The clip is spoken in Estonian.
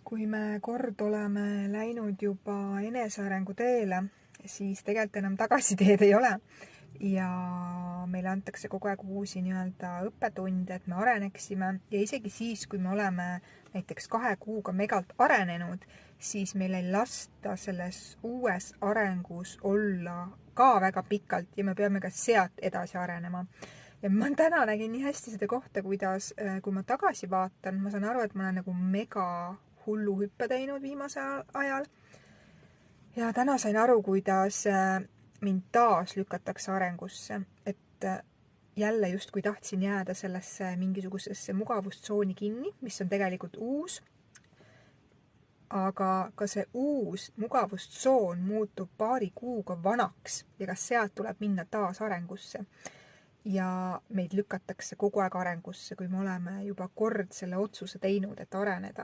Kui me kord oleme läinud juba enesearengu teele, siis tegelikult enam tagasiteed ei ole. Ja meile antakse kogu aeg uusi õppetunde, et me areneksime. Ja isegi siis, kui me oleme näiteks 2 kuuga megalt arenenud, siis meil ei lasta selles uues arengus olla ka väga pikalt ja me peame ka sealt edasi arenema. Ja ma täna nägin nii hästi seda kohta, kuidas, kui ma tagasi vaatan, ma saan aru, et ma olen nagu mega hullu hüppe teinud viimasel ajal. Ja täna sain aru, kuidas mind taas lükatakse arengusse, et jälle justkui tahtsin jääda sellesse mingisugusesse mugavustsooni kinni, mis on tegelikult uus. Aga ka see uus mugavustsoon muutub paari kuuga vanaks ja kas sealt tuleb minna taas arengusse. Ja meid lükatakse kogu aeg arengusse, kui me oleme juba kord selle otsuse teinud, et areneda.